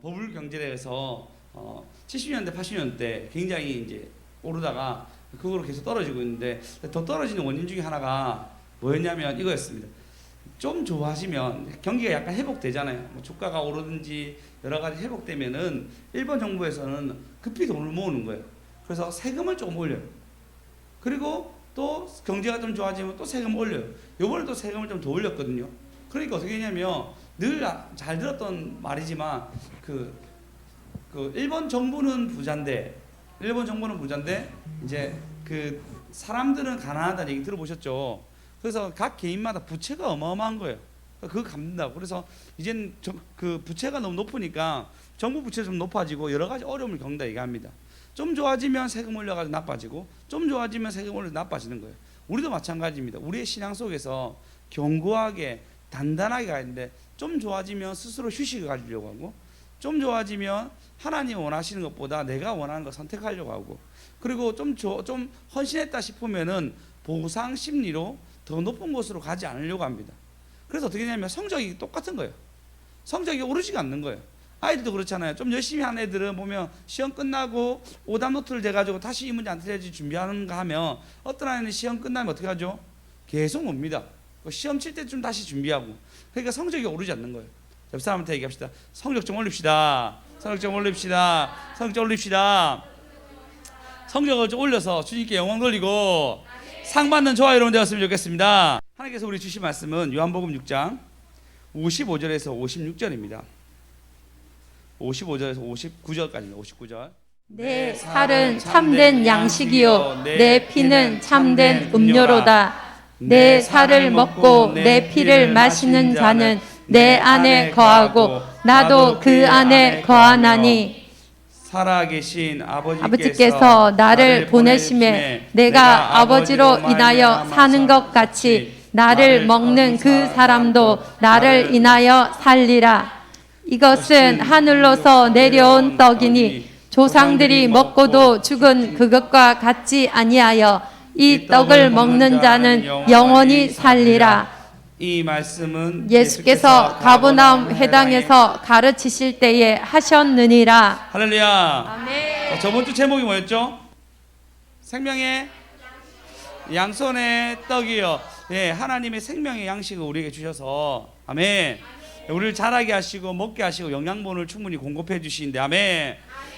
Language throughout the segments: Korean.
버블 경제에서 70년대, 80년대 굉장히 이제 오르다가 그거로 계속 떨어지고 있는데 더 떨어지는 원인 중에 하나가 뭐였냐면 이거였습니다. 좀 좋아지면 경기가 약간 회복되잖아요. 뭐 주가가 오르든지 여러 가지 회복되면은 일본 정부에서는 급히 돈을 모으는 거예요. 그래서 세금을 조금 올려요. 그리고 또 경제가 좀 좋아지면 또 세금 올려요. 요번에 또 세금을 좀 더 올렸거든요. 그러니까 어떻게 했냐면 늘 잘 들었던 말이지만 그 일본 정부는 부자인데 이제 그 사람들은 가난하다는 얘기 들어보셨죠? 그래서 각 개인마다 부채가 어마어마한 거예요. 그거 갚는다고. 그래서 이젠 그 부채가 너무 높으니까 정부 부채 좀 높아지고 여러 가지 어려움을 겪는다 얘기합니다. 좀 좋아지면 세금 올려가지고 나빠지고 좀 좋아지면 세금 올려 나빠지는 거예요. 우리도 마찬가지입니다. 우리의 신앙 속에서 견고하게 단단하게 가야 되는데 좀 좋아지면 스스로 휴식을 가지려고 하고 좀 좋아지면 하나님이 원하시는 것보다 내가 원하는 걸 선택하려고 하고 그리고 좀 헌신했다 싶으면은 보상 심리로 더 높은 곳으로 가지 않으려고 합니다. 그래서 어떻게 되냐면 성적이 똑같은 거예요. 성적이 오르지가 않는 거예요. 아이들도 그렇잖아요. 좀 열심히 하는 애들은 보면 시험 끝나고 오답 노트를 대가지고 다시 이 문제 안 틀려야지 준비하는가 하면 어떤 아이는 시험 끝나면 어떻게 하죠? 계속 옵니다. 시험 칠 때쯤 다시 준비하고 그러니까 성적이 오르지 않는 거예요. 옆 사람한테 얘기합시다. 성적 좀 올립시다. 성적 좀 올립시다. 성적 좀 올립시다. 성적을 좀 올려서 주님께 영광 돌리고 상 받는 저와 여러분 되었으면 좋겠습니다. 하나님께서 우리 주신 말씀은 요한복음 6장 55절에서 56절입니다. 55절에서 59절까지입니다. 59절. 내 살은 참된 양식이요 내 피는 참된 음료로다. 내 살을 먹고 내 피를 마시는 자는 내 안에 거하고 나도 그 안에 거하나니 살아계신 아버지께서 나를 보내심에 내가 아버지로 인하여 사는 것 같이 나를 먹는 그 사람도 나를 인하여 살리라. 이것은 하늘로서 내려온 떡이니 조상들이 먹고도 죽은 그것과 같지 아니하여 이 떡을 먹는 자는 영원히 살리라. 이 말씀은 예수께서 가버나움 회당에서 가르치실 때에 하셨느니라. 할렐루야. 아멘. 저번 주 제목이 뭐였죠? 생명의 양손의 떡이요. 예, 하나님의 생명의 양식을 우리에게 주셔서 아멘. 우리를 자라게 하시고 먹게 하시고 영양분을 충분히 공급해 주시는데 아멘.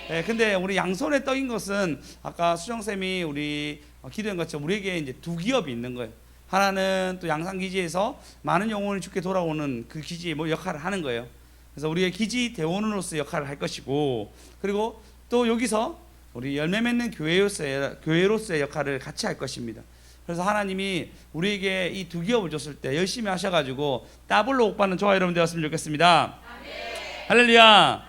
예, 근데 우리 양손의 떡인 것은 아까 수정쌤이 우리 기도한 것처럼 우리에게 이제 두 기업이 있는 거예요. 하나는 또 양산기지에서 많은 영혼이 죽게 돌아오는 그 기지의 뭐 역할을 하는 거예요. 그래서 우리의 기지 대원으로서 역할을 할 것이고 그리고 또 여기서 우리 열매 맺는 교회로서의 역할을 같이 할 것입니다. 그래서 하나님이 우리에게 이 두 기업을 줬을 때 열심히 하셔가지고 더블로 복 받는 저와 여러분 되었으면 좋겠습니다. 아멘. 할렐루야.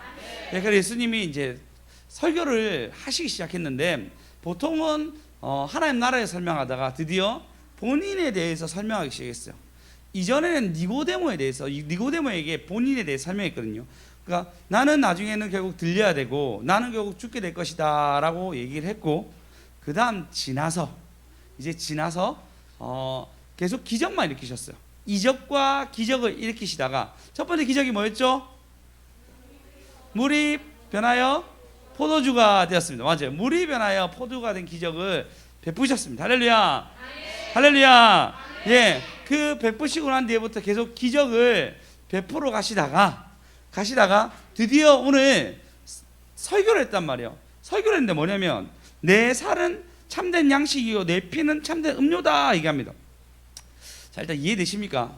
네, 그래서 예수님이 이제 설교를 하시기 시작했는데 보통은 하나님 나라에 설명하다가 드디어 본인에 대해서 설명하기 시작했어요. 이전에는 니고데모에 대해서 니고데모에게 본인에 대해 설명했거든요. 그러니까 나는 나중에는 결국 들려야 되고 나는 결국 죽게 될 것이다 라고 얘기를 했고 그 다음 지나서 계속 기적만 일으키셨어요. 이적과 기적을 일으키시다가 첫 번째 기적이 뭐였죠? 물이 변하여 포도주가 되었습니다. 맞아요. 물이 변하여 포도주가 된 기적을 베푸셨습니다. 할렐루야. 할렐루야. 예, 그 베푸시고 난 뒤에부터 계속 기적을 베풀어 가시다가 드디어 오늘 설교를 했단 말이에요. 설교를 했는데 뭐냐면 내 살은 참된 양식이요 내 피는 참된 음료다 얘기합니다. 자, 일단 이해되십니까?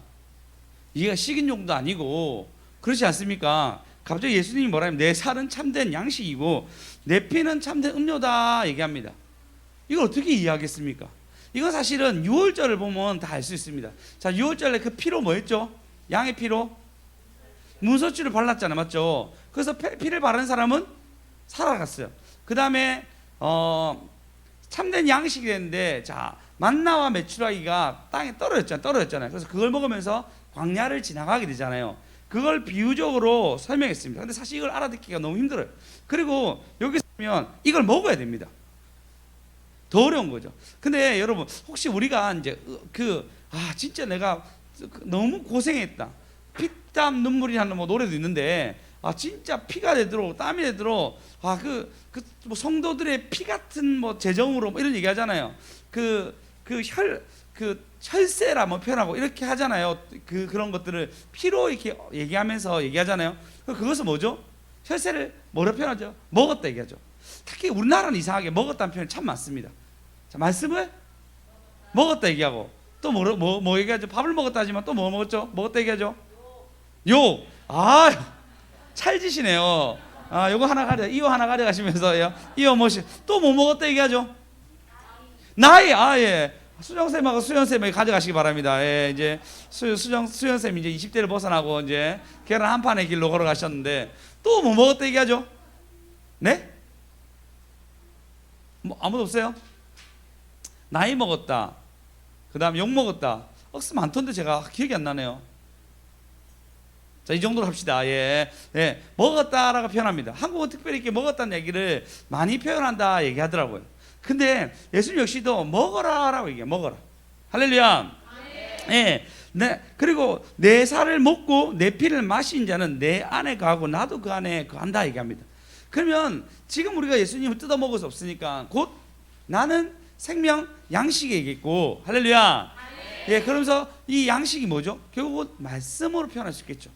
이해가 식인종도 아니고 그렇지 않습니까? 갑자기 예수님이 뭐라면 내 살은 참된 양식이고 내 피는 참된 음료다 얘기합니다. 이걸 어떻게 이해하겠습니까? 이건 사실은 6월절을 보면 다 알 수 있습니다. 자, 6월절에 그 피로 뭐였죠? 양의 피로 문소추를 발랐잖아요. 맞죠? 그래서 피를 바른 사람은 살아갔어요. 그 다음에 참된 양식이 됐는데 자, 만나와 메추라기가 땅에 떨어졌잖아요. 그래서 그걸 먹으면서 광야를 지나가게 되잖아요. 그걸 비유적으로 설명했습니다. 근데 사실 이걸 알아듣기가 너무 힘들어요. 그리고 여기서 보면 이걸 먹어야 됩니다. 더 어려운 거죠. 근데 여러분 혹시 우리가 이제 진짜 내가 너무 고생했다. 피땀 눈물이라는 뭐 노래도 있는데 진짜 피가 되도록 땀이 되도록 뭐 성도들의 피 같은 뭐 재정으로 뭐 이런 얘기하잖아요. 혈세라 뭐 표현하고 이렇게 하잖아요. 그런 것들을 피로 이렇게 얘기하잖아요. 그것은 뭐죠? 혈세를 뭐로 표현하죠? 먹었다 얘기하죠. 특히 우리나라는 이상하게 먹었다는 표현이 참 많습니다. 자, 말씀을 먹었다 얘기하고 또 뭐 얘기하죠? 밥을 먹었다 하지만 또 뭐 먹었죠? 먹었다 얘기하죠? 욕. 찰지시네요. 요거 하나 가려, 이거 하나 가져가시면서요. 이거 또 뭐 먹었다 얘기하죠? 나이. 예. 수정쌤하고 수연쌤이 가져가시기 바랍니다. 예, 이제 수연쌤이 이제 20대를 벗어나고 이제 계란 한 판의 길로 걸어가셨는데 또 뭐 먹었다 얘기하죠? 네? 뭐 아무도 없어요? 나이 먹었다. 그 다음 욕 먹었다. 억수 많던데 제가 기억이 안 나네요. 자, 이 정도로 합시다. 예. 먹었다라고 표현합니다. 한국은 특별히 이렇게 먹었다는 얘기를 많이 표현한다 얘기하더라고요. 근데 예수님 역시도 먹어라라고 얘기해요. 먹어라. 할렐루야. 예. 그리고 내 살을 먹고 내 피를 마신 자는 내 안에 거하고 나도 그 안에 거한다 얘기합니다. 그러면 지금 우리가 예수님을 뜯어 먹을 수 없으니까 곧 나는 생명 양식에 얘기했고, 할렐루야. 예, 그러면서 이 양식이 뭐죠? 결국은 말씀으로 표현할 수 있겠죠.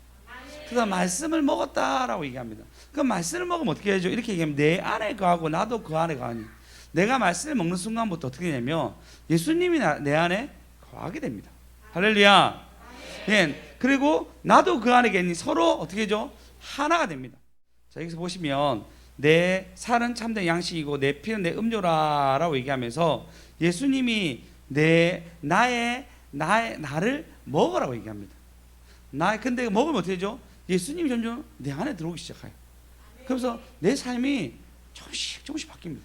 그래서 말씀을 먹었다라고 얘기합니다. 그 말씀을 먹으면 어떻게 하죠? 이렇게 얘기하면 내 안에 거하고 나도 그 안에 거하니. 내가 말씀을 먹는 순간부터 어떻게 되냐면 예수님이 내 안에 거하게 됩니다. 할렐루야. 예, 그리고 나도 그 안에 계니 서로 어떻게 하죠? 하나가 됩니다. 자, 여기서 보시면 내 살은 참된 양식이고 내 피는 내 음료라라고 얘기하면서 예수님이 나를 먹으라고 얘기합니다. 근데 먹으면 어떻게 되죠? 예수님이 점점 내 안에 들어오기 시작해요. 그래서 내 삶이 조금씩 바뀝니다.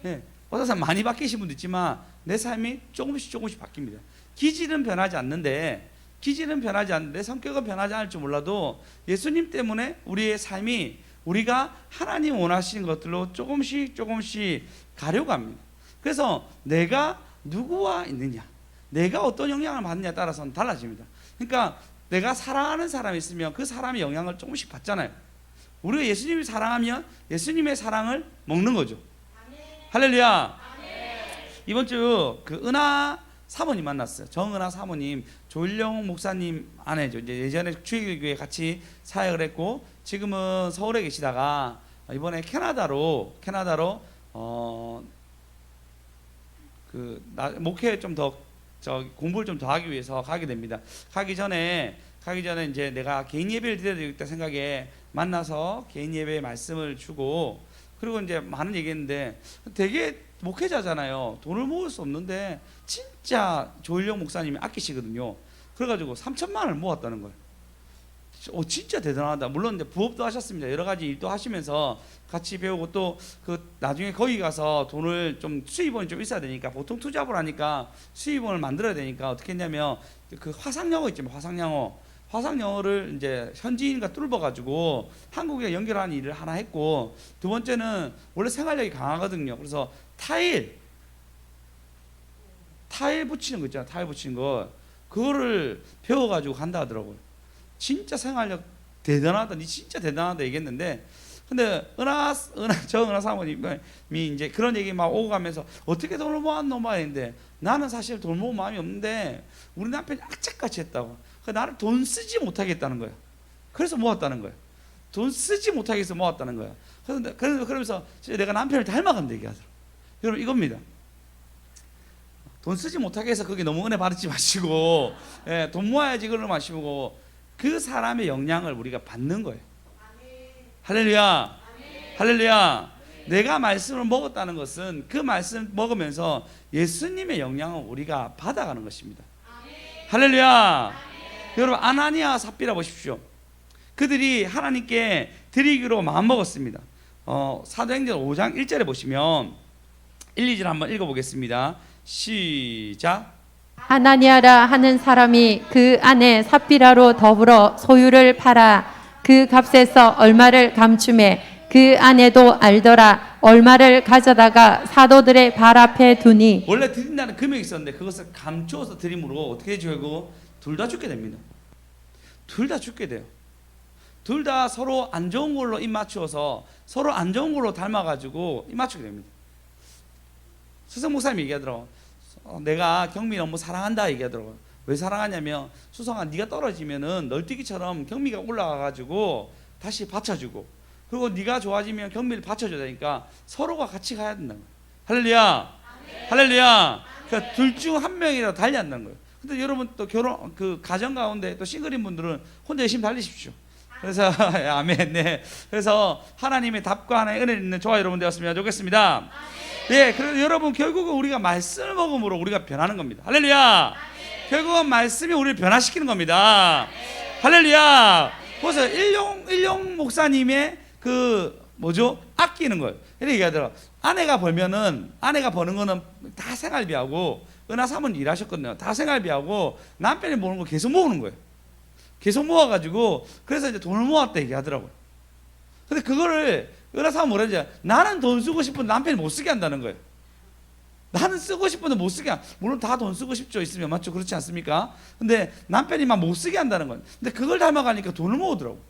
네, 어떤 사람 많이 바뀌신 분도 있지만 내 삶이 조금씩 바뀝니다. 기질은 변하지 않는데 성격은 변하지 않을 줄 몰라도 예수님 때문에 우리의 삶이 우리가 하나님 원하시는 것들로 조금씩 가려고 합니다. 그래서 내가 누구와 있느냐, 내가 어떤 영향을 받느냐에 따라서는 달라집니다. 그러니까 내가 사랑하는 사람이 있으면 그 사람의 영향을 조금씩 받잖아요. 우리가 예수님을 사랑하면 예수님의 사랑을 먹는 거죠. 할렐루야. 이번 주 은하 사모님 만났어요. 정은하 사모님, 조일영 목사님 아내죠. 이제 예전에 주일교회 같이 사역을 했고 지금은 서울에 계시다가 이번에 캐나다로 목회 좀 더 공부를 좀 더 하기 위해서 가게 됩니다. 가기 전에 이제 내가 개인 예배를 드려야 되겠다 생각에 만나서 개인 예배의 말씀을 주고, 그리고 이제 많은 얘기했는데 되게 목회자잖아요. 돈을 모을 수 없는데 진짜 조일영 목사님이 아끼시거든요. 그래가지고 3천만 원을 모았다는 거예요. 진짜 대단하다. 물론 이제 부업도 하셨습니다. 여러 가지 일도 하시면서 같이 배우고 또 나중에 거기 가서 돈을 좀 수입원이 좀 있어야 되니까 보통 투잡을 하니까 수입원을 만들어야 되니까 어떻게 했냐면 화상영어 있지만 화상영어를 이제 현지인과 뚫어가지고 한국에 연결하는 일을 하나 했고, 두 번째는 원래 생활력이 강하거든요. 그래서 타일 붙이는 거 있잖아요. 타일 붙이는 거 그거를 배워가지고 간다 하더라고요. 진짜 생활력 대단하다. 니 진짜 대단하다 얘기했는데, 근데 정은하 사모님이 이제 그런 얘기 막 오고 가면서 어떻게 돈을 모았노 막 했는데, 나는 사실 돈 모을 마음이 없는데 우리 남편이 악착같이 했다고. 나를 돈 쓰지 못하겠다는 거예요. 그래서 모았다는 거예요. 돈 쓰지 못하게 해서 모았다는 거예요. 그러면서 내가 남편을 닮아간다 얘기하더라고요. 여러분 이겁니다. 돈 쓰지 못하게 해서 거기 너무 은혜 받지 마시고, 예, 돈 모아야지 그러지 마시고 그 사람의 영향을 우리가 받는 거예요. 할렐루야. 할렐루야. 내가 말씀을 먹었다는 것은 그 말씀 먹으면서 예수님의 영향을 우리가 받아가는 것입니다. 할렐루야. 여러분 아나니아 삽비라 보십시오. 그들이 하나님께 드리기로 마음먹었습니다. 사도행전 5장 1절에 보시면 1, 2절 한번 읽어보겠습니다. 시작. 아나니아라 하는 사람이 그 안에 삽비라로 더불어 소유를 팔아 그 값에서 얼마를 감춤해 그 안에도 알더라. 얼마를 가져다가 사도들의 발 앞에 두니. 원래 드린다는 금액이 있었는데 그것을 감추어서 드림으로 어떻게 되죠? 둘 다 죽게 됩니다. 둘 다 죽게 돼요. 둘 다 서로 안 좋은 걸로 입 맞추어서 서로 안 좋은 걸로 닮아가지고 입 맞추게 됩니다. 수성 목사님이 얘기하더라고. 내가 경미 너무 사랑한다 얘기하더라고요. 왜 사랑하냐면 수성아 네가 떨어지면은 널뛰기처럼 경미가 올라가가지고 다시 받쳐주고, 그리고 네가 좋아지면 경미를 받쳐줘야 되니까 서로가 같이 가야 된다는 거예요. 할렐루야. 할렐루야. 그러니까 둘 중 한 명이라도 달려야 한다는 거예요. 근데 여러분 또 결혼 그 가정 가운데 또 싱글인 분들은 혼자 열심히 달리십시오. 그래서 아멘. 네. 그래서 하나님의 답과 하나의 은혜 있는 저와 여러분 되었으면 좋겠습니다. 네. 그래서 여러분 결국은 우리가 말씀을 먹음으로 우리가 변하는 겁니다. 할렐루야. 결국은 말씀이 우리를 변화시키는 겁니다. 할렐루야. 그래서 일용 목사님의 그 뭐죠? 아끼는 거예요. 이렇게 얘기하더라고요. 아내가 버는 거는 다 생활비하고, 은하 사모님 일하셨거든요. 다 생활비하고 남편이 모으는 거 계속 모으는 거예요. 계속 모아가지고 그래서 이제 돈을 모았다 얘기하더라고요. 근데 그거를 은하 사모님 뭐라 하지? 나는 돈 쓰고 싶은데 남편이 못 쓰게 한다는 거예요. 나는 쓰고 싶은데 못 쓰게 물론 다 돈 쓰고 싶죠. 있으면 맞죠? 그렇지 않습니까? 근데 남편이 막 못 쓰게 한다는 거예요. 근데 그걸 닮아가니까 돈을 모으더라고요.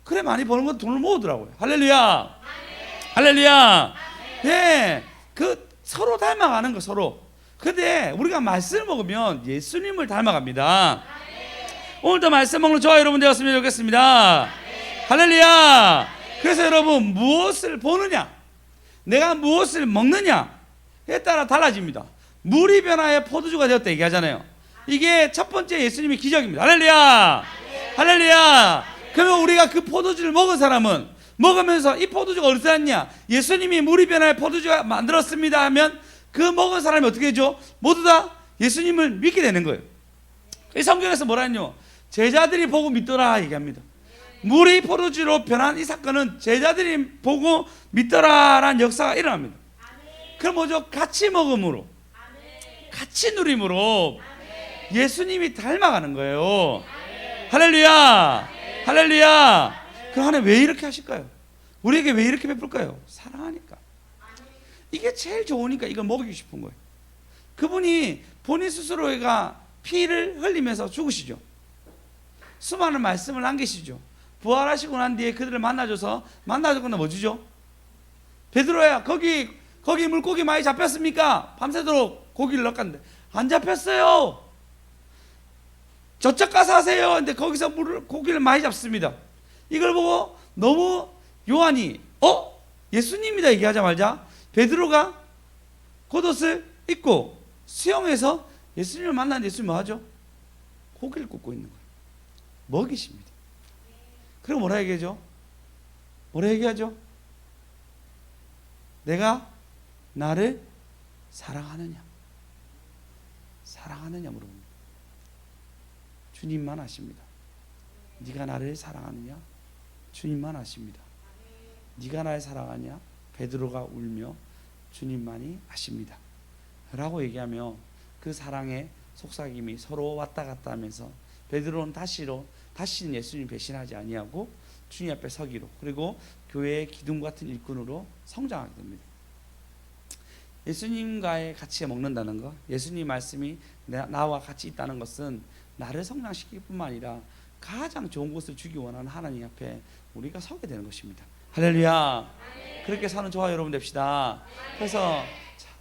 그래 많이 버는 건 돈을 모으더라고요. 할렐루야. 할렐루야. 예, 그 서로 닮아가는 거 서로. 근데 우리가 말씀을 먹으면 예수님을 닮아갑니다. 오늘도 말씀 먹는 저와 여러분 되었으면 좋겠습니다. 할렐루야. 그래서 여러분 무엇을 보느냐, 내가 무엇을 먹느냐에 따라 달라집니다. 물이 변화해 포도주가 되었다 얘기하잖아요. 이게 첫 번째 예수님의 기적입니다. 할렐루야. 할렐루야. 그러면 우리가 그 포도주를 먹은 사람은 먹으면서 이 포도주가 어디서 왔냐, 예수님이 물이 변화해 포도주가 만들었습니다 하면 그 먹은 사람이 어떻게 되죠? 모두 다 예수님을 믿게 되는 거예요. 이 성경에서 뭐라 했냐, 제자들이 보고 믿더라 얘기합니다. 물이 포도주로 변한 이 사건은 제자들이 보고 믿더라라는 역사가 일어납니다. 그럼 뭐죠? 같이 먹음으로, 같이 누림으로 예수님이 닮아가는 거예요. 할렐루야. 할렐루야. 그럼 하나님 왜 이렇게 하실까요? 우리에게 왜 이렇게 베풀까요? 사랑하니까. 이게 제일 좋으니까 이걸 먹이고 싶은 거예요. 그분이 본인 스스로가 피를 흘리면서 죽으시죠. 수많은 말씀을 남기시죠. 부활하시고 난 뒤에 그들을 만나줘서 뭐 주죠? 베드로야, 거기 물고기 많이 잡혔습니까? 밤새도록 고기를 넣었는데 안 잡혔어요. 저쪽 가서 하세요. 근데 거기서 고기를 많이 잡습니다. 이걸 보고 너무 요한이 예수님이다 얘기하자마자 베드로가 겉옷을 입고 수영해서 예수님을 만났는데 예수님 뭐 하죠? 고기를 굽고 있는 거예요. 먹이십니다. 그럼 뭐라 얘기하죠? 뭐라 얘기하죠? 내가 나를 사랑하느냐? 사랑하느냐 물어봅니다. 주님만 아십니다. 네가 나를 사랑하느냐? 주님만 아십니다. 네가 나를 사랑하냐? 베드로가 울며 주님만이 아십니다. 라고 얘기하며 그 사랑의 속삭임이 서로 왔다 갔다 하면서 베드로는 다시는 예수님 배신하지 아니하고 주님 앞에 서기로, 그리고 교회의 기둥 같은 일꾼으로 성장하게 됩니다. 예수님과의 같이 먹는다는 것, 예수님 말씀이 나와 같이 있다는 것은 나를 성장시킬 뿐만 아니라 가장 좋은 것을 주기 원하는 하나님 앞에 우리가 서게 되는 것입니다. 할렐루야. 그렇게 사는 저와 여러분 됩시다. 그래서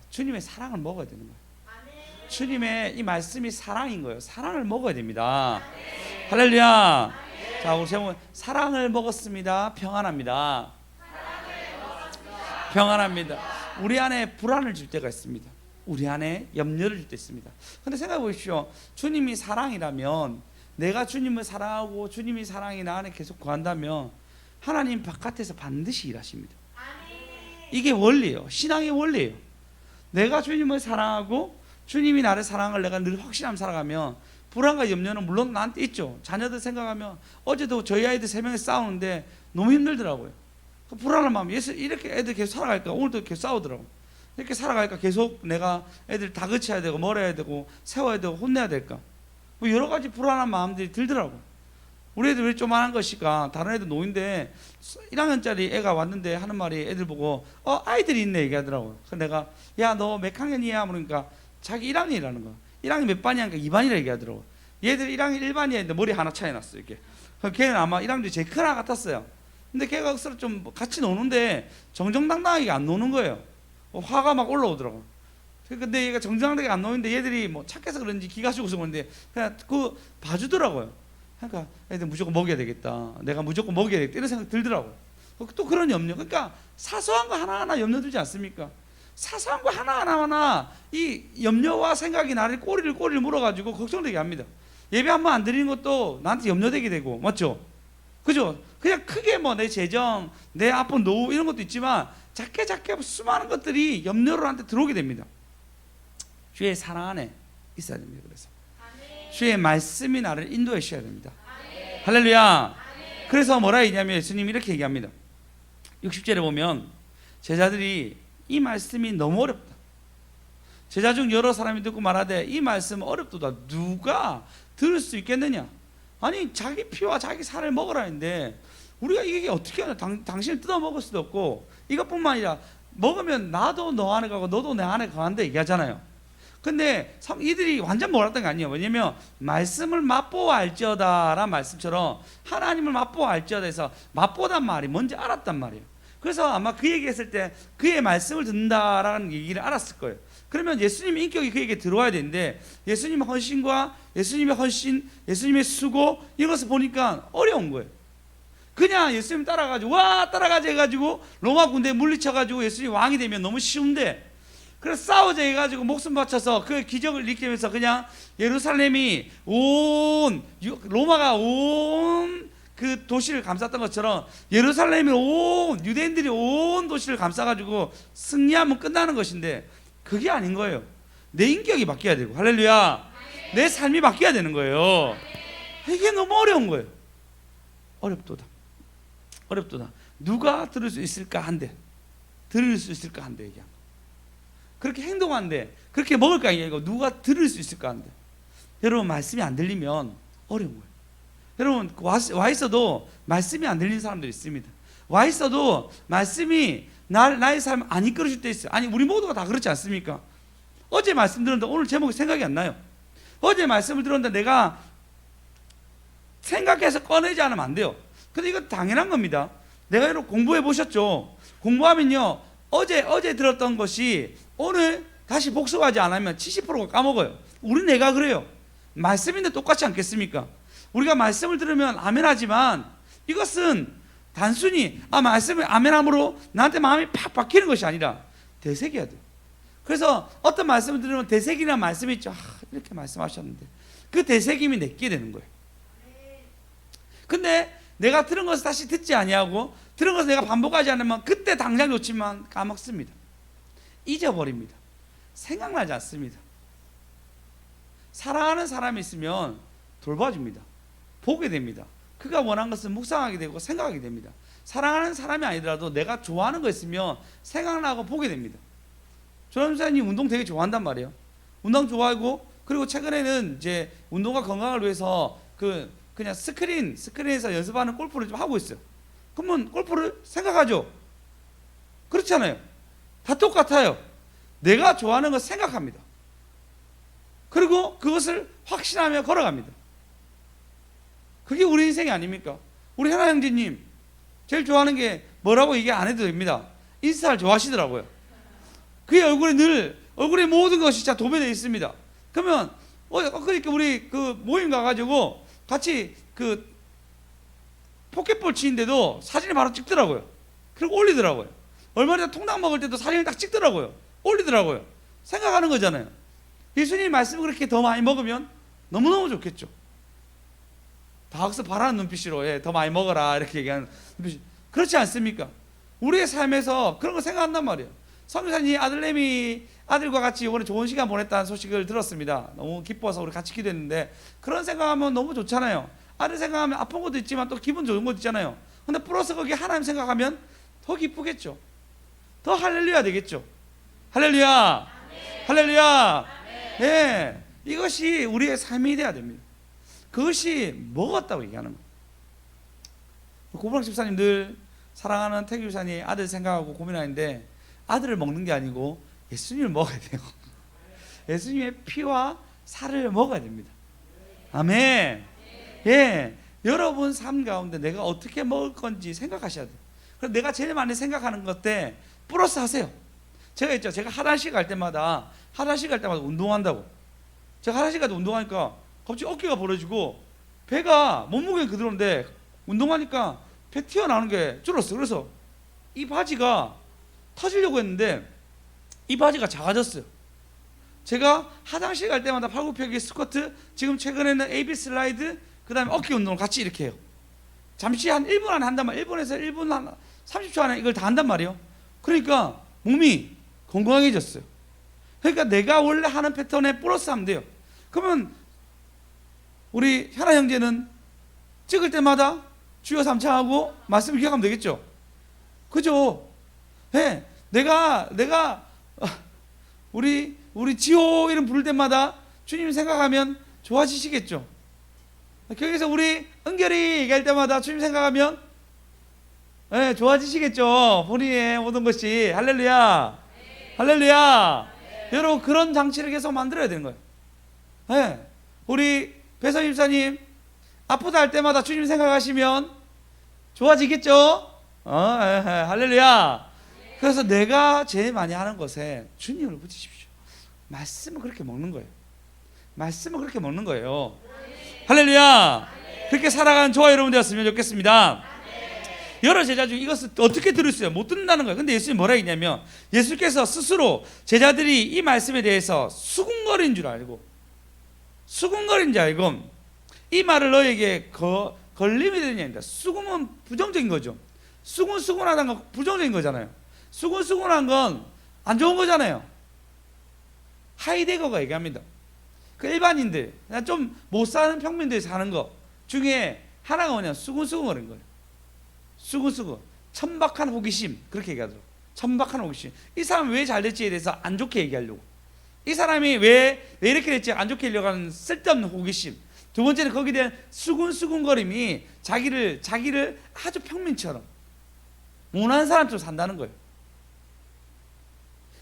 주님의 사랑을 먹어야 되는 거예요. 주님의 이 말씀이 사랑인 거예요. 사랑을 먹어야 됩니다. 할렐루야. 자, 우리 제목 사랑을 먹었습니다. 평안합니다. 평안합니다. 우리 안에 불안을 줄 때가 있습니다. 우리 안에 염려를 줄 때 있습니다. 근데 생각해 보십시오. 주님이 사랑이라면, 내가 주님을 사랑하고 주님이 사랑이 나 안에 계속 구한다면 하나님 바깥에서 반드시 일하십니다. 이게 원리예요. 신앙의 원리예요. 내가 주님을 사랑하고 주님이 나를 사랑을 내가 늘 확신하며 살아가면 불안과 염려는 물론 나한테 있죠. 자녀들 생각하면 어제도 저희 아이들 3명이 싸우는데 너무 힘들더라고요. 그 불안한 마음이, 이렇게 애들 계속 살아갈까? 오늘도 계속 싸우더라고요. 이렇게 살아갈까? 계속 내가 애들 다그쳐야 되고 뭘 해야 되고 세워야 되고 혼내야 될까? 뭐 여러 가지 불안한 마음들이 들더라고요. 우리 애들 왜 조만한 것일까? 다른 애들 노인데 1학년짜리 애가 왔는데 하는 말이, 애들 보고 아이들이 있네 얘기하더라고요. 그래서 내가 야 너 몇 학년이야? 그러니까 자기 1학년이라는 거야. 1학년 몇 반이야? 그러니까 2반이라 얘기하더라고요. 얘들 1학년 1반이야 했는데 머리 하나 차이 났어 이렇게. 걔는 아마 1학년 중에 제일 큰 아 같았어요. 근데 걔가 억수로 좀 같이 노는데 정정당당하게 안 노는 거예요. 화가 막 올라오더라고. 근데 얘가 정정당당하게 안 노는데 얘들이 뭐 착해서 그런지 기가 죽어서 그런데 그냥 그 봐주더라고요. 그러니까 애들 무조건 먹여야 되겠다. 내가 무조건 먹여야 되겠다. 이런 생각 들더라고요. 또 그런 염려. 그러니까 사소한 거 하나하나 염려 들지 않습니까? 사소한 거 하나하나 이 염려와 생각이 나를 꼬리를 물어가지고 걱정되게 합니다. 예배 한 번 안 드리는 것도 나한테 염려되게 되고, 맞죠? 그죠? 그냥 크게 뭐 내 재정, 내 아픈 노후 이런 것도 있지만 작게 수많은 것들이 염려로 나한테 들어오게 됩니다. 주의 사랑 안에 있어야 됩니다. 그래서 주의 말씀이 나를 인도해 주셔야 됩니다. 할렐루야. 그래서 뭐라 했냐면 예수님이 이렇게 얘기합니다. 60절에 보면 제자들이 이 말씀이 너무 어렵다. 제자 중 여러 사람이 듣고 말하되 이 말씀 어렵도다. 누가 들을 수 있겠느냐? 아니 자기 피와 자기 살을 먹으라 했는데 우리가 이게 어떻게 하냐? 당신을 뜯어 먹을 수도 없고 이것뿐만 아니라 먹으면 나도 너 안에 가고 너도 내 안에 가는데 얘기하잖아요. 근데 이들이 완전 몰랐던 게 아니에요. 왜냐면 말씀을 맛보아 알지어다 라는 말씀처럼 하나님을 맛보아 알지어다 해서 맛보단 말이 뭔지 알았단 말이에요. 그래서 아마 그 얘기했을 때 그의 말씀을 듣는다라는 얘기를 알았을 거예요. 그러면 예수님의 인격이 그에게 들어와야 되는데 예수님의 헌신과 예수님의 수고 이것을 보니까 어려운 거예요. 그냥 예수님 따라가지고 따라가자 해가지고 로마 군대에 물리쳐가지고 예수님이 왕이 되면 너무 쉬운데 그래서 싸우자 해가지고 목숨 바쳐서 그 기적을 일으키면서 그냥 예루살렘이 로마가 온 그 도시를 감쌌던 것처럼 예루살렘이 유대인들이 온 도시를 감싸가지고 승리하면 끝나는 것인데 그게 아닌 거예요. 내 인격이 바뀌어야 되고, 할렐루야. 내 삶이 바뀌어야 되는 거예요. 이게 너무 어려운 거예요. 어렵도다. 누가 들을 수 있을까 한데, 얘기한 거. 그렇게 행동한데, 그렇게 먹을까 얘기하고 누가 들을 수 있을까 한데. 여러분 말씀이 안 들리면 어려운 거예요. 여러분 와 있어도 말씀이 안 들리는 사람들이 있습니다. 와 있어도 말씀이 나의 삶 안 이끌어줄 때 있어요. 아니 우리 모두가 다 그렇지 않습니까? 어제 말씀 들었는데 오늘 제목이 생각이 안 나요. 어제 말씀을 들었는데 내가 생각해서 꺼내지 않으면 안 돼요. 근데 이거 당연한 겁니다. 내가 여러분 공부해 보셨죠? 공부하면요 어제 들었던 것이 오늘 다시 복습하지 않으면 70%가 까먹어요. 우리 내가 그래요. 말씀인데 똑같지 않겠습니까? 우리가 말씀을 들으면 아멘하지만 이것은 단순히 말씀을 아멘함으로 나한테 마음이 팍 박히는 것이 아니라 되새겨야 돼요. 그래서 어떤 말씀을 들으면 되새기라는 말씀이 있죠. 이렇게 말씀하셨는데 그 되새김이 내게 되는 거예요. 근데 내가 들은 것을 다시 듣지 아니하고 들은 것을 내가 반복하지 않으면 그때 당장 좋지만 까먹습니다. 잊어버립니다. 생각나지 않습니다. 사랑하는 사람이 있으면 돌봐줍니다. 보게 됩니다. 그가 원하는 것을 묵상하게 되고 생각하게 됩니다. 사랑하는 사람이 아니더라도 내가 좋아하는 거 있으면 생각나고 보게 됩니다. 조남사님 운동 되게 좋아한단 말이에요. 운동 좋아하고 그리고 최근에는 이제 운동과 건강을 위해서 그냥 스크린에서 연습하는 골프를 좀 하고 있어요. 그러면 골프를 생각하죠. 그렇잖아요. 다 똑같아요. 내가 좋아하는 거 생각합니다. 그리고 그것을 확신하며 걸어갑니다. 그게 우리 인생이 아닙니까? 우리 현아 형제님 제일 좋아하는 게 뭐라고 얘기 안 해도 됩니다. 인스타를 좋아하시더라고요. 그의 얼굴에 모든 것이 진짜 도배되어 있습니다. 그러면 그러니까 우리 그 모임 가가지고 같이 그 포켓볼 치는데도 사진을 바로 찍더라고요. 그리고 올리더라고요. 얼마 전에 통닭 먹을 때도 사진을 딱 찍더라고요. 올리더라고요. 생각하는 거잖아요. 예수님 말씀을 그렇게 더 많이 먹으면 너무너무 좋겠죠. 다 거기서 바라는 눈빛으로 더 많이 먹어라 이렇게 얘기하는 눈빛이 그렇지 않습니까? 우리의 삶에서 그런 거 생각한단 말이에요. 선교사님 아들과 같이 이번에 좋은 시간 보냈다는 소식을 들었습니다. 너무 기뻐서 우리 같이 기도했는데 그런 생각하면 너무 좋잖아요. 아들 생각하면 아픈 것도 있지만 또 기분 좋은 것도 있잖아요. 근데 플러스 거기에 하나님 생각하면 더 기쁘겠죠. 더 할렐루야 되겠죠. 할렐루야. 할렐루야. 네, 이것이 우리의 삶이 돼야 됩니다. 그것이 먹었다고 얘기하는 거예요. 고부랑 집사님 늘 사랑하는 태규 집사님 아들 생각하고 고민하는데 아들을 먹는 게 아니고 예수님을 먹어야 돼요. 예수님의 피와 살을 먹어야 됩니다. 아멘. 예, 여러분 삶 가운데 내가 어떻게 먹을 건지 생각하셔야 돼요. 그래서 내가 제일 많이 생각하는 것 때 플러스 하세요. 제가 있죠. 제가 화장실 갈 때마다 운동한다고. 제가 화장실 갈 때 운동하니까 갑자기 어깨가 벌어지고 배가 몸무게 그대로인데 운동하니까 배 튀어나오는 게 줄었어. 그래서 이 바지가 터지려고 했는데 이 바지가 작아졌어요. 제가 화장실 갈 때마다 팔굽혀펴기, 스쿼트, 지금 최근에는 AB 슬라이드, 그 다음에 어깨 운동을 같이 이렇게 해요. 잠시 한 1분 안에 한단 말이에요. 1분에서 1분 한 30초 안에 이걸 다 한단 말이에요. 그러니까 몸이 건강해졌어요. 그러니까 내가 원래 하는 패턴에 플러스 하면 돼요. 그러면 우리 현아 형제는 찍을 때마다 주여 삼창하고 말씀을 기억하면 되겠죠. 그죠? 네, 내가 우리 지호 이름 부를 때마다 주님 생각하면 좋아지시겠죠. 거기서 우리 은결이 얘기할 때마다 주님 생각하면 네, 좋아지시겠죠. 본인의 모든 것이. 할렐루야. 할렐루야. 여러분 그런 장치를 계속 만들어야 되는 거예요. 네, 우리 배선 집사님 아프다 할 때마다 주님 생각하시면 좋아지겠죠. 할렐루야. 그래서 내가 제일 많이 하는 것에 주님을 붙이십시오. 말씀을 그렇게 먹는 거예요. 말씀을 그렇게 먹는 거예요. 할렐루야. 그렇게 살아가는 저와 여러분 되었으면 좋겠습니다. 여러 제자 중에 이것을 어떻게 들을 수 있어요? 못 듣는다는 거예요. 근데 예수님이 뭐라 했냐면 예수께서 스스로 제자들이 이 말씀에 대해서 수군거리는 줄 알고 이 말을 너에게 걸림이 되느냐 입니다. 수군은 부정적인 거죠. 수군하다는 건 부정적인 거잖아요. 수군한 건 안 좋은 거잖아요. 하이데거가 얘기합니다. 그 일반인들, 좀 못 사는 평민들이 사는 거 중에 하나가 뭐냐, 수군거리는 거예요. 수군. 천박한 호기심, 그렇게 얘기하더라고요. 천박한 호기심. 이 사람이 왜 잘 됐지에 대해서 안 좋게 얘기하려고. 이 사람이 왜 이렇게 됐지 안 좋게 하려고 하는 쓸데없는 호기심. 두 번째는 거기에 대한 수군거림이 자기를 아주 평민처럼 모난 사람처럼 산다는 거예요.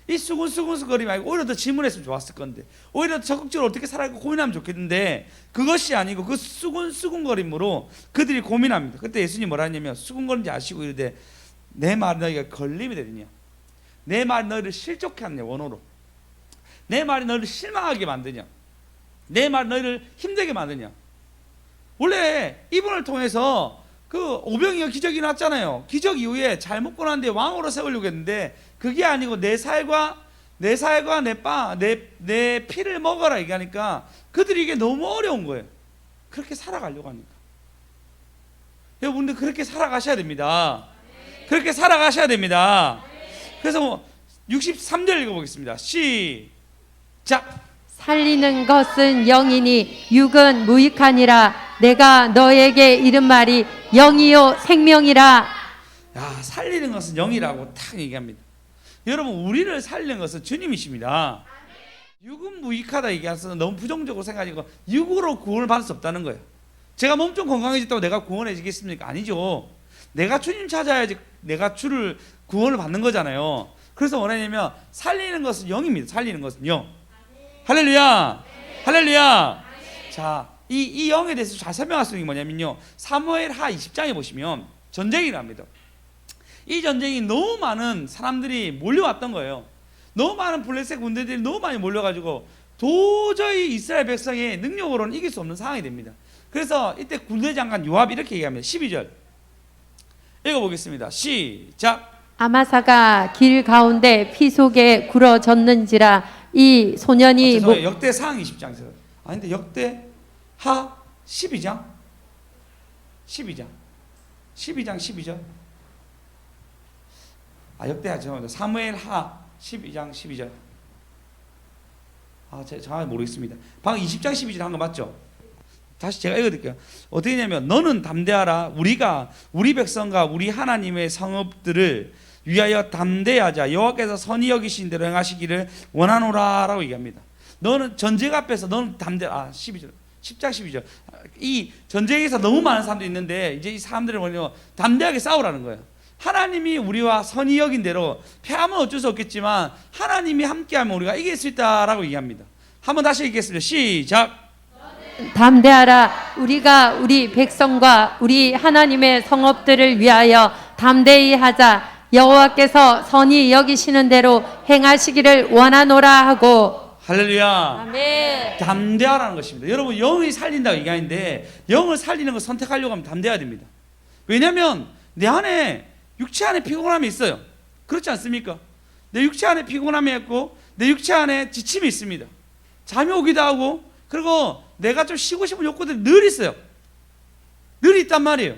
이 수군거림이 아니고 오히려 더 질문했으면 좋았을 건데, 오히려 더 적극적으로 어떻게 살아가고 고민하면 좋겠는데, 그것이 아니고 그 수군거림으로 그들이 고민합니다. 그때 예수님이 뭐라 했냐면 수군거림인지 아시고 이르되 내 말이 너희가 걸림이 되느냐, 내 말이 너희를 실족해 하느냐, 원어로 내 말이 너희를 실망하게 만드냐, 내 말이 너희를 힘들게 만드냐. 원래 이분을 통해서 그 오병이어 기적이 났잖아요. 기적 이후에 잘 먹고 났는데 왕으로 세우려고 했는데 그게 아니고 내 살과 내 피를 먹어라 얘기하니까 그들이 이게 너무 어려운 거예요. 그렇게 살아가려고 하니까. 여러분들 그렇게 살아가셔야 됩니다. 그렇게 살아가셔야 됩니다. 그래서 63절 읽어보겠습니다. 시작. 살리는 것은 영이니 육은 무익하니라. 내가 너에게 이른 말이 영이요 생명이라. 야, 살리는 것은 영이라고 딱 얘기합니다. 여러분 우리를 살리는 것은 주님이십니다. 육은 무익하다 얘기해서 너무 부정적으로 생각하고 육으로 구원을 받을 수 없다는 거예요. 제가 몸 좀 건강해졌다고 내가 구원해지겠습니까? 아니죠. 내가 주님 찾아야지 내가 주를 구원을 받는 거잖아요. 그래서 뭐냐면 살리는 것은 영입니다. 살리는 것은 영. 할렐루야. 할렐루야. 자, 이 영에 대해서 잘 설명할 수 있는 게 뭐냐면요, 사무엘하 20장에 보시면 전쟁이 납니다. 이 전쟁이 너무 많은 사람들이 몰려왔던 거예요. 너무 많은 블레셋 군대들이 너무 많이 몰려가지고 도저히 이스라엘 백성의 능력으로는 이길 수 없는 상황이 됩니다. 그래서 이때 군대 장관 요압이 이렇게 얘기합니다. 12절 읽어보겠습니다. 시작. 아마사가 길 가운데 피 속에 굴어졌는지라. 이 소년이 역대상 20장에서 아닌데 역대하 12장 12절 역대하 죄송합니다. 사무엘하 12장 12절 제가 정확히 모르겠습니다. 방금 20장 12절 한 거 맞죠? 다시 제가 읽어드릴게요. 어떻게 했냐면 너는 담대하라. 우리가 우리 백성과 우리 하나님의 성읍들을 위하여 담대하자. 여호와께서 선히 여기신 대로 행하시기를 원하노라 라고 얘기합니다. 너는 전쟁 앞에서 너는 12절 10장 12절 이 전쟁에서 너무 많은 사람들이 있는데 이제 이 사람들을 뭐냐면 담대하게 싸우라는 거예요. 하나님이 우리와 선히 여긴 대로 패하면 어쩔 수 없겠지만 하나님이 함께하면 우리가 이길 수 있다라고 얘기합니다. 한번 다시 읽겠습니다. 시작. 담대하라. 우리가 우리 백성과 우리 하나님의 성읍들을 위하여 담대히 하자. 여호와께서 선히 여기시는 대로 행하시기를 원하노라 하고. 할렐루야. 아멘. 담대하라는 것입니다. 여러분, 영이 살린다고 얘기하는데 영을 살리는 걸 선택하려고 하면 담대해야 됩니다. 왜냐하면 내 안에 육체 안에 피곤함이 있어요. 그렇지 않습니까? 내 육체 안에 피곤함이 있고 내 육체 안에 지침이 있습니다. 잠이 오기도 하고, 그리고 내가 좀 쉬고 싶은 욕구들이 늘 있어요. 늘 있단 말이에요.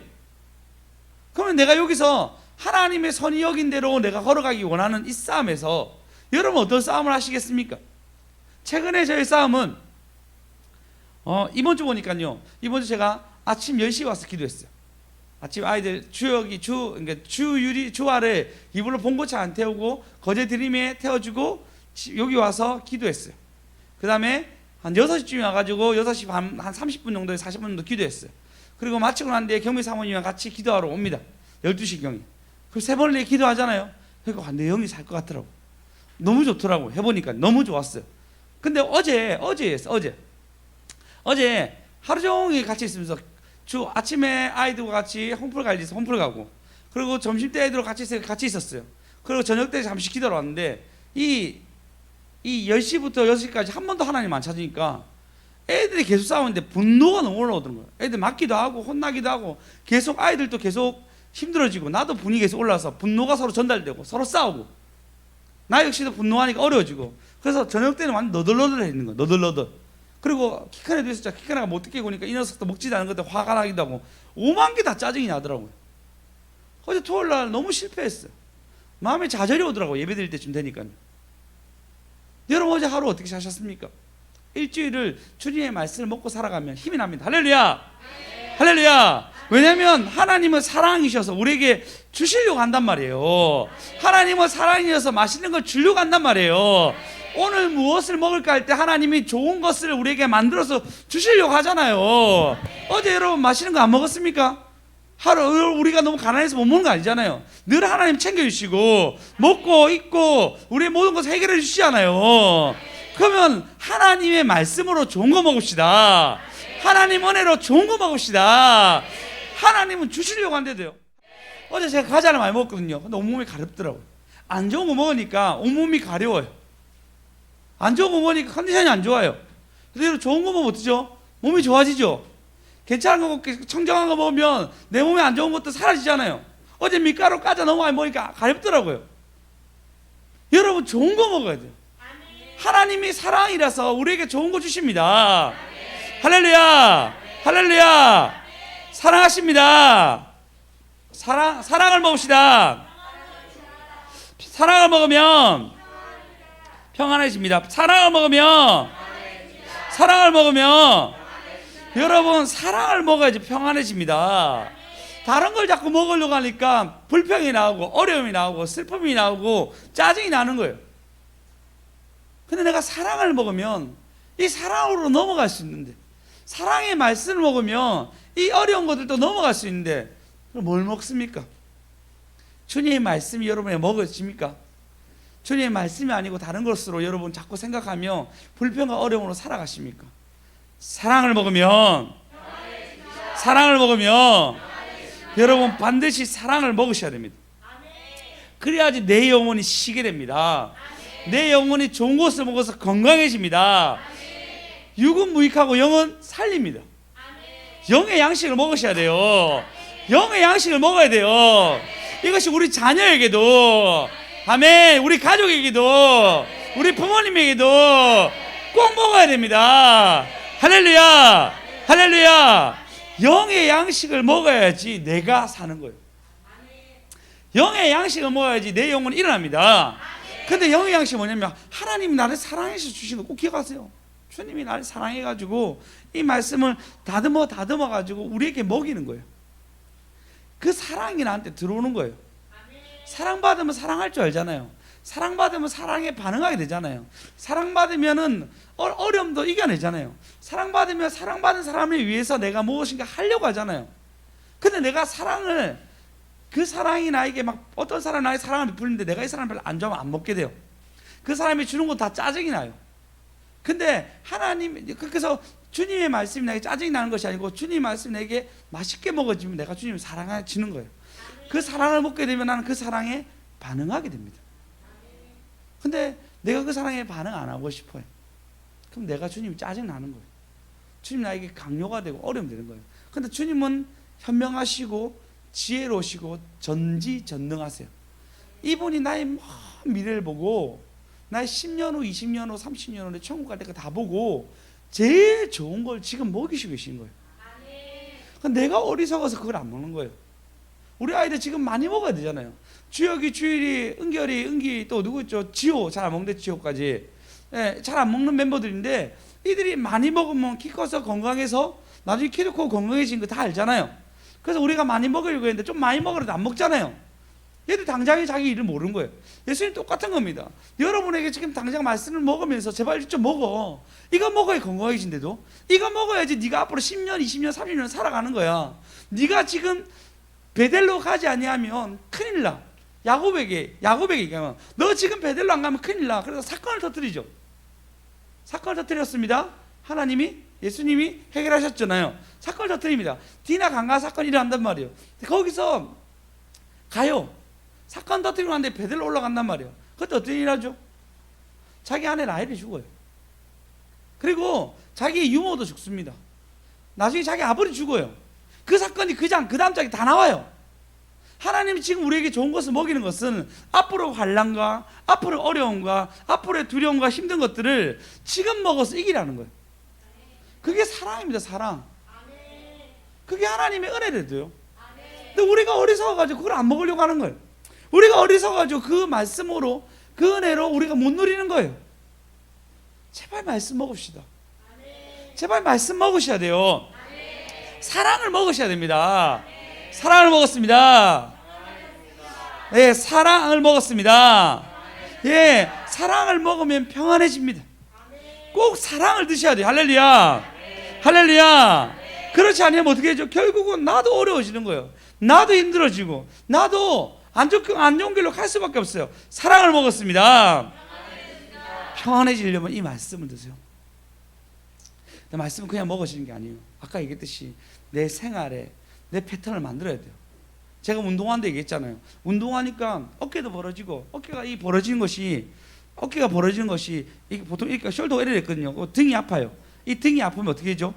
그러면 내가 여기서 하나님의 선이 여긴 대로 내가 걸어가기 원하는 이 싸움에서 여러분 어떤 싸움을 하시겠습니까? 최근에 저희 싸움은 이번 주 보니까요, 이번 주 제가 아침 10시에 와서 기도했어요. 아침 아이들 그러니까 주화를 이불로 봉고차 안 태우고 거제 드림에 태워주고 여기 와서 기도했어요. 그 다음에 한 6시쯤에 와가지고 6시 반 한 30분 정도 40분 정도 기도했어요. 그리고 마치고 난 뒤에 경비 사모님이랑 같이 기도하러 옵니다. 12시경에. 그 3번을 기도하잖아요. 그러니까 내 영이 살 것 같더라고. 너무 좋더라고. 해보니까 너무 좋았어요. 근데 어제 하루 종일 같이 있으면서 아침에 아이들과 같이 홈플 가고, 그리고 점심때 애들과 같이 있었어요. 그리고 저녁 때 잠시 기도하러 왔는데 이 10시부터 6시까지 한 번도 하나님 안 찾으니까 애들이 계속 싸우는데 분노가 너무 올라오더라고요. 거예요. 애들 맞기도 하고 혼나기도 하고 계속 아이들도 계속 힘들어지고 나도 분위기 계속 올라서 분노가 서로 전달되고 서로 싸우고 나 역시도 분노하니까 어려워지고, 그래서 저녁 때는 완전 너덜너덜해지는 거예요. 너덜너덜. 그리고 키 큰 애도 있었죠. 키 큰 애가 못 듣게 보니까 이 녀석도 먹지도 않은 것들 화가 나기도 하고 오만 개 다 짜증이 나더라고요. 어제 토요일 날 너무 실패했어요. 마음에 좌절이 오더라고요. 예배 드릴 때쯤 되니까요. 여러분 어제 하루 어떻게 사셨습니까? 일주일을 주님의 말씀을 먹고 살아가면 힘이 납니다. 할렐루야. 할렐루야. 왜냐하면 하나님은 사랑이셔서 우리에게 주시려고 한단 말이에요. 하나님은 사랑이셔서 맛있는 걸 주려고 한단 말이에요. 오늘 무엇을 먹을까 할 때 하나님이 좋은 것을 우리에게 만들어서 주시려고 하잖아요. 어제 여러분 맛있는 거 안 먹었습니까? 하루 우리가 너무 가난해서 못 먹는 거 아니잖아요. 늘 하나님 챙겨주시고 먹고 입고 우리의 모든 것을 해결해 주시잖아요. 그러면 하나님의 말씀으로 좋은 거 먹읍시다. 하나님 은혜로 좋은 거 먹읍시다. 하나님은 주시려고 한대도요. 어제 제가 과자를 많이 먹었거든요. 근데 온몸이 가렵더라고요. 안 좋은 거 먹으니까 온몸이 가려워요. 안 좋은 거 먹으니까 컨디션이 안 좋아요. 그래서 좋은 거 먹으면 어떠죠? 몸이 좋아지죠. 괜찮은 거 먹고 청정한 거 먹으면 내 몸에 안 좋은 것도 사라지잖아요. 어제 밀가루 과자 너무 많이 먹으니까 가렵더라고요. 여러분 좋은 거 먹어야 돼요. 하나님이 사랑이라서 우리에게 좋은 거 주십니다. 할렐루야. 할렐루야. 사랑하십니다. 사랑을 먹읍시다. 사랑을 먹으면 평안해집니다. 사랑을 먹으면 여러분 사랑을 먹어야지 평안해집니다. 다른 걸 자꾸 먹으려고 하니까 불평이 나오고 어려움이 나오고 슬픔이 나오고 짜증이 나는 거예요. 근데 내가 사랑을 먹으면 이 사랑으로 넘어갈 수 있는데, 사랑의 말씀을 먹으면 이 어려운 것들도 넘어갈 수 있는데, 그럼 뭘 먹습니까? 주님의 말씀이 여러분의 먹어집니까? 주님의 말씀이 아니고 다른 것으로 여러분 자꾸 생각하며 불평과 어려움으로 살아가십니까? 사랑을 먹으면 여러분 반드시 사랑을 먹으셔야 됩니다. 그래야지 내 영혼이 쉬게 됩니다. 내 영혼이 좋은 것을 먹어서 건강해집니다. 육은 무익하고 영은 살립니다. 영의 양식을 먹으셔야 돼요. 영의 양식을 먹어야 돼요. 이것이 우리 자녀에게도, 아멘, 우리 가족에게도, 우리 부모님에게도 꼭 먹어야 됩니다. 할렐루야. 할렐루야. 영의 양식을 먹어야지 내가 사는 거예요. 영의 양식을 먹어야지 내 영혼이 일어납니다. 근데 영의 양식이 뭐냐면 하나님이 나를 사랑해서 주신 거 꼭 기억하세요. 주님이 나를 사랑해가지고 이 말씀을 다듬어가지고 우리에게 먹이는 거예요. 그 사랑이 나한테 들어오는 거예요. 사랑받으면 사랑할 줄 알잖아요. 사랑받으면 사랑에 반응하게 되잖아요. 사랑받으면은 어려움도 이겨내잖아요. 사랑받으면 사랑받은 사람을 위해서 내가 무엇인가 하려고 하잖아요. 근데 내가 그 사랑이 나에게 막 어떤 사람이 나의 사랑을 베푸는데 내가 이 사람을 별로 안 좋아하면 안 먹게 돼요. 그 사람이 주는 거 다 짜증이 나요. 근데 하나님, 그래서 주님의 말씀이 나에게 짜증이 나는 것이 아니고 주님의 말씀이 내게 맛있게 먹어지면 내가 주님을 사랑해지는 거예요. 그 사랑을 먹게 되면 나는 그 사랑에 반응하게 됩니다. 근데 내가 그 사랑에 반응 안 하고 싶어요. 그럼 내가 주님이 짜증나는 거예요. 주님 나에게 강요가 되고 어려움이 되는 거예요. 근데 주님은 현명하시고 지혜로우시고 전지전능하세요. 이분이 나의 먼 미래를 보고 나의 10년 후, 20년 후, 30년 후 내 천국 갈 때까지 다 보고 제일 좋은 걸 지금 먹이시고 계신 거예요. 근데 내가 어리석어서 그걸 안 먹는 거예요. 우리 아이들 지금 많이 먹어야 되잖아요. 주혁이, 주일이, 은결이, 은기 또 누구 있죠? 지호 잘 안 먹는데 지호까지 잘 안 먹는 멤버들인데 이들이 많이 먹으면 키 커서 건강해서 나중에 키도 크고 건강해진 거 다 알잖아요. 그래서 우리가 많이 먹으려고 했는데 좀 많이 먹으려도 안 먹잖아요. 얘들 당장에 자기 일을 모르는 거예요. 예수님 똑같은 겁니다. 여러분에게 지금 당장 말씀을 먹으면서 제발 좀 먹어. 이거 먹어야 건강해진대도 이거 먹어야지 네가 앞으로 10년, 20년, 30년 살아가는 거야. 네가 지금 베델로 가지 아니하면 큰일 나. 야곱에게 얘기하면 너 지금 베델로 안 가면 큰일 나. 그래서 사건을 터뜨리죠. 사건을 터뜨렸습니다. 하나님이 예수님이 해결하셨잖아요. 사건을 터뜨립니다. 디나 강간 사건이 일어난단 말이에요. 거기서 가요. 사건 터뜨리고 났는데 베델로 올라간단 말이에요. 그때 어떤 일을 하죠? 자기 아내 라헬이 죽어요. 그리고 자기 유모도 죽습니다. 나중에 자기 아버지 죽어요. 그 사건이 그 다음 장에 다 나와요. 하나님이 지금 우리에게 좋은 것을 먹이는 것은 앞으로 환난과 앞으로 어려움과 앞으로의 두려움과 힘든 것들을 지금 먹어서 이기라는 거예요. 그게 사랑입니다. 사랑. 그게 하나님의 은혜래도요. 근데 우리가 어리석어가지고 그걸 안 먹으려고 하는 거예요. 우리가 어리석어가지고 그 말씀으로 그 은혜로 우리가 못 누리는 거예요. 제발 말씀 먹읍시다. 제발 말씀 먹으셔야 돼요. 사랑을 먹으셔야 됩니다. 사랑을 먹었습니다. 예, 사랑을 먹었습니다. 예, 사랑을 먹으면 평안해집니다. 꼭 사랑을 드셔야 돼요. 할렐루야. 할렐루야. 그렇지 않으면 어떻게 해죠? 결국은 나도 어려워지는 거예요. 나도 힘들어지고 나도 안 좋은 길로 갈 수밖에 없어요. 사랑을 먹었습니다. 평안해지려면 이 말씀을 드세요. 말씀은 그냥 먹으시는 게 아니에요. 아까 얘기했듯이 내 생활에 내 패턴을 만들어야 돼요. 제가 운동하는데 얘기했잖아요. 운동하니까 어깨도 벌어지고 어깨가 벌어지는 것이 이게 보통 이렇게 숄더 L을 했거든요. 등이 아파요. 이 등이 아프면 어떻게 되죠?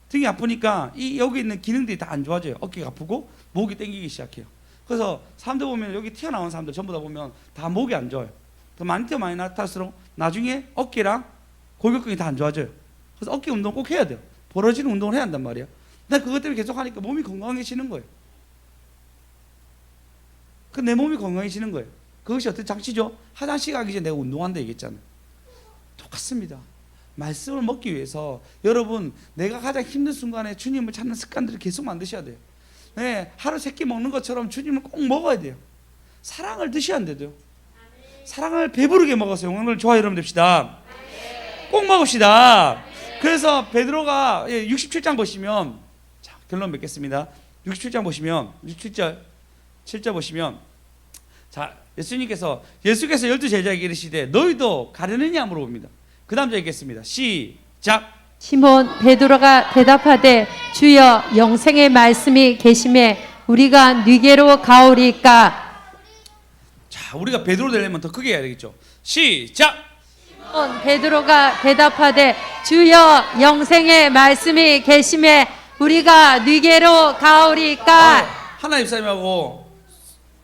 등이 아프니까 여기 있는 기능들이 다 안 좋아져요. 어깨가 아프고 목이 땡기기 시작해요. 그래서 사람들 보면 여기 튀어나온 사람들 전부 다 보면 다 목이 안 좋아요. 더 많이 나타날수록 나중에 어깨랑 골격근이 다 안 좋아져요. 그래서 어깨 운동 꼭 해야 돼요. 벌어지는 운동을 해야 한단 말이에요. 근데 그것 때문에 계속 하니까 몸이 건강해지는 거예요. 내 몸이 건강해지는 거예요. 그것이 어떤 장치죠? 화장실 가기 전에 내가 운동한다 얘기했잖아요. 똑같습니다. 말씀을 먹기 위해서 여러분 내가 가장 힘든 순간에 주님을 찾는 습관들을 계속 만드셔야 돼요. 네, 하루 3끼 먹는 것처럼 주님을 꼭 먹어야 돼요. 사랑을 드셔야 돼요. 사랑을 배부르게 먹어서 오늘 좋아요 여러분 됩시다. 꼭 먹읍시다. 그래서 베드로가 67장 보시면 자, 결론 맺겠습니다. 67장 보시면 7절 보시면 자 예수께서 12 제자에게 이르시되 너희도 가려느냐 물어봅니다. 그 다음 절 읽겠습니다. 시작. 시몬 베드로가 대답하되 주여 영생의 말씀이 계심에 우리가 네게로 가오리까. 자 우리가 베드로 되려면 더 크게 해야 되겠죠. 시작. 시몬 베드로가 대답하되 주여 영생의 말씀이 계심에 우리가 네게로 가오리까. 하나 집사님하고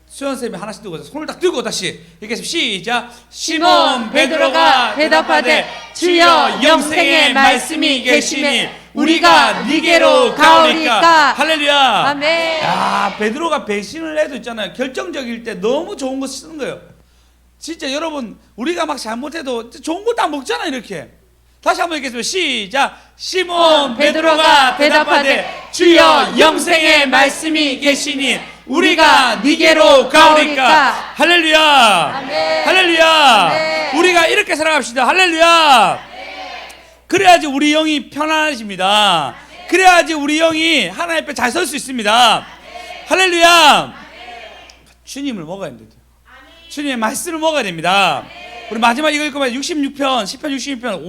수현 쌤이 하나씩 들고 손을 딱 들고 다시 이렇게 시작. 시몬 베드로가 대답하되 주여 영생의 말씀이 계시니 우리가 네게로 가오리까. 할렐루야. 아멘. 야, 베드로가 배신을 해도 있잖아요. 결정적일 때 너무 좋은 거 쓰는 거예요. 진짜 여러분 우리가 막 잘못해도 좋은 것도 안 먹잖아요. 이렇게 다시 한번 읽겠습니다. 시작. 시몬 베드로가 대답하되 주여 영생의 말씀이 계시니 우리가 네게로 가오리까. 할렐루야. 아멘. 할렐루야. 아멘. 우리가 이렇게 살아갑시다. 할렐루야. 그래야지 우리 영이 편안해집니다. 그래야지 우리 영이 하나님 앞에 잘 설 수 있습니다. 할렐루야. 주님을 먹어야 됩니다. 주님의 말씀을 먹어야 됩니다. 우리 마지막 이거 읽으면 66편 10편 66편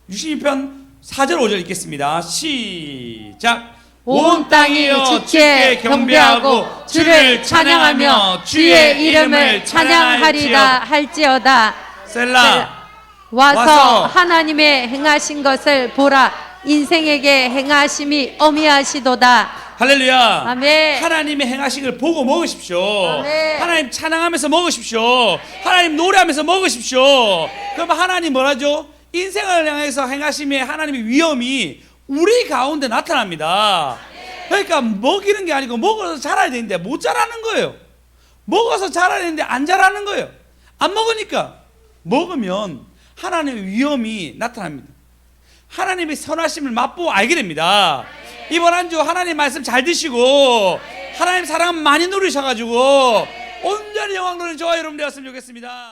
66편 4절 5절 읽겠습니다. 시작. 온 땅이 주께 경배하고 주를 찬양하며 주의 이름을 찬양하리라 할지어다. 셀라. 와서 하나님의 행하신 것을 보라. 인생에게 행하심이 어미하시도다. 할렐루야. 아멘. 하나님의 행하신 걸 보고 먹으십시오. 아멘. 하나님 찬양하면서 먹으십시오. 하나님 노래하면서 먹으십시오. 그러면 하나님 뭐라죠? 인생을 향해서 행하심의 하나님의 위엄이 우리 가운데 나타납니다. 그러니까 먹이는 게 아니고 먹어서 자라야 되는데 못 자라는 거예요. 먹어서 자라야 되는데 안 자라는 거예요. 안 먹으니까. 먹으면 하나님의 위엄이 나타납니다. 하나님의 선하심을 맛보고 알게 됩니다. 이번 한 주 하나님 말씀 잘 드시고 하나님 사랑 많이 누리셔가지고 온전히 영광 누리는 저와 여러분 되었으면 좋겠습니다.